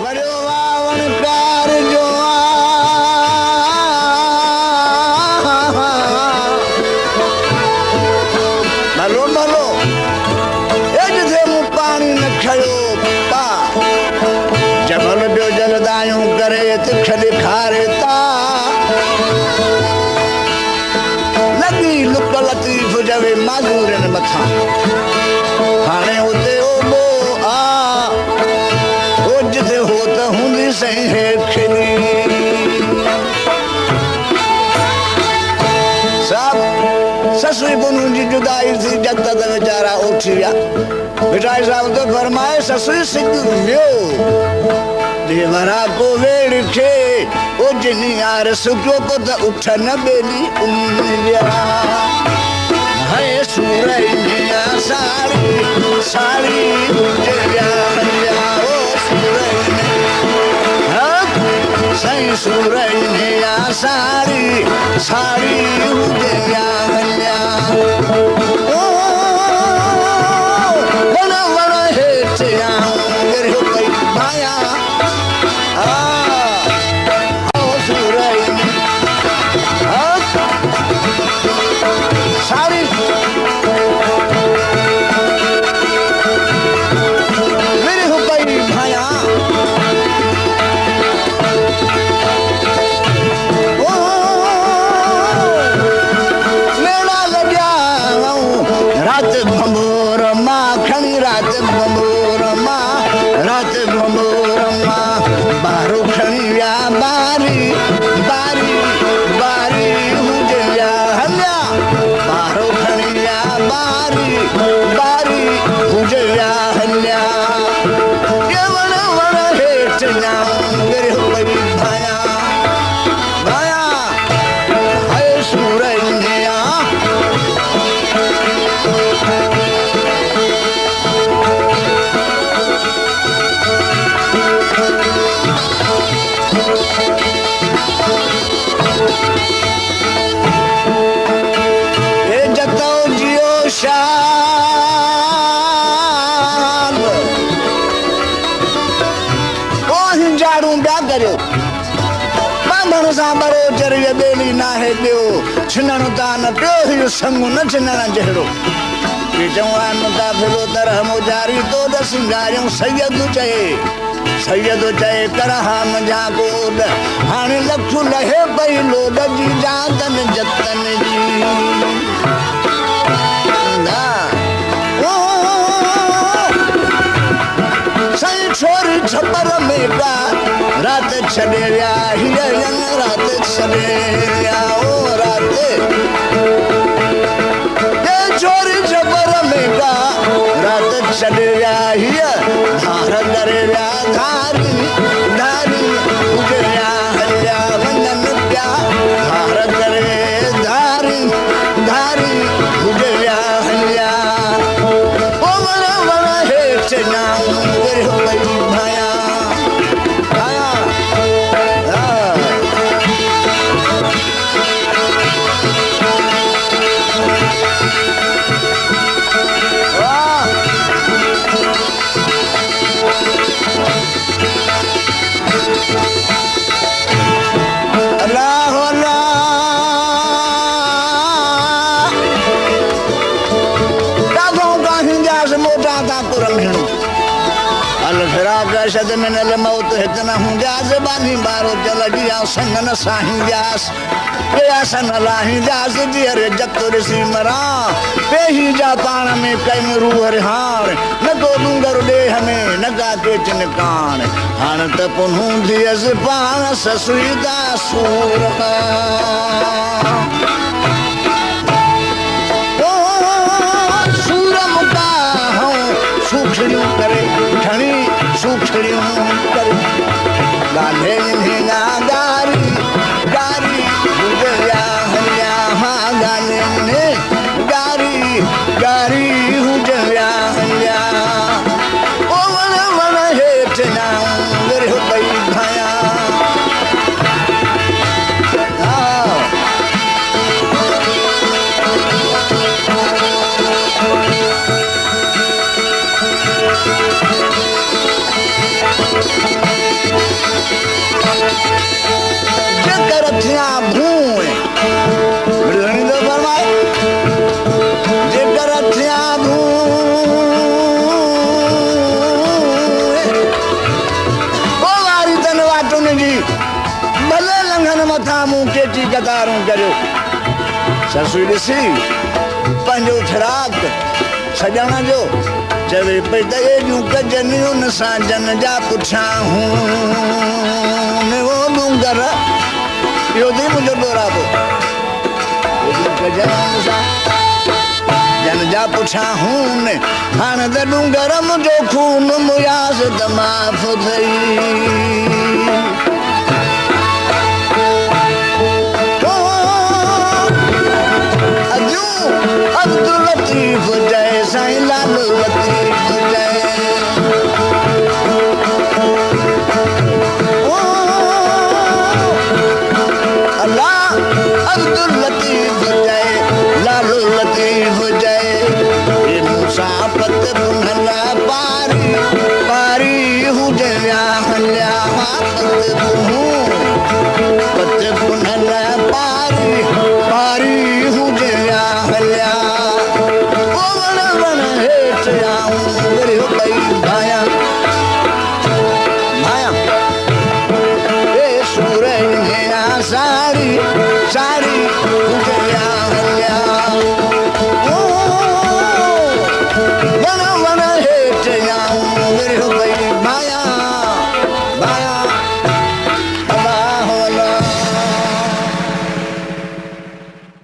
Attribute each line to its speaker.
Speaker 1: वरियो वावण प्यार जो भलो भलो ए जिथे मूं पानी न खयो पा जबल बियो जलदायूं करे तिख ॾेखारे ता लॻी लुक लतीफ़ जवे माज़ूरनि मथां हाणे उते ओबो आ ओ जिथे हो त हूंदी सही खिली ससुई बुनू जी जुदाई थी जब तक बेचारा उठ गया मिठाई साहब तो फरमाए ससुई सिद्ध मियो देवरा को वेड़ खे ओ जिनी यार सुखो को त उठ न बेली उम्मिया है सूरई मिया साड़ी साड़ी गुजरिया ओ सूरई सही सूरई मिया साड़ी साड़ी गुजरिया ओ बड़ा बड़ा हेठ मेरे हो गई माया साड़ी मेरे हो गई माया ओ मेला लग्या रात भंबोर मां खणी रात भंबोर मां रात भंबोर मां बारो खणी विया बारी बारी बारी हुजया हल्या बारो खणी विया बारी बारी हुजया हल्या ये वण वण हेठ ञा मेरे हो गई भाया भाया हाय सूरई मिया शान ओ हिंजाड़ू ब्या करियो बांधण सां बरो चरिय बेली नाहे पियो छिनण तान पियो हियो संगु न छिनण जहिड़ो ये जवान मुकाफिलो तरह मोजारी तो दसिंगारियूं सैयद चए करहाम जा गोद हाणे लखु लहे पई लोड जी जातन जतन जी सही छोरी छपर में का रात छड़े विया हीअ यंग रात छड़े विया ओ रात ये छोरी छपर में का रात छड़े विया हीअ धार करे विया धारी धारी गुजरिया हलिया वञनि पिया धार करे धारी धारी गुजरिया हलिया ओ वण वण हेठ ञा मेरे हो गई भाया भाया अल्लाह अल्लाह दादों का हिंजास मोटा था पुरंघणो अल फिराक शद में नल मौत हितना हुंजास बानी बारो चल जिया संगन साहिं जास पेयासन लाहिं जास दियर जतुर सी मरा पेही जा पाण में कम रूह रिहान न को डूंगर देह में न का के चिनकान हाण त पुनहू दियस पाण ससुई दा सूर ओ सूर मुका हूं सुखड़ियों करे ठणी सुखड़ियों करे गाले हिना गारी गारी गुजरिया हलिया हाँ गाले ने गारी गारी गुजरिया हलिया ओ वण वण हेठ ना मेरे हो गई भाया थिया दूं ओ वारी तन वाटुन जी भले लंघन मथा मुंह केटी कतारूं करियो ससु ॾिसी पंहिंजो फिराक सॼण जो चवे पई त एॾियूं कजनि उन सां जन जा पुछां हूं वो डूंगर इहो थी मुंहिंजो डोराबो एॾियूं कजनि उन सां जन जा पुछां हूं हाणे त डूंगर मुंहिंजो खून मुयास त माफ़ थई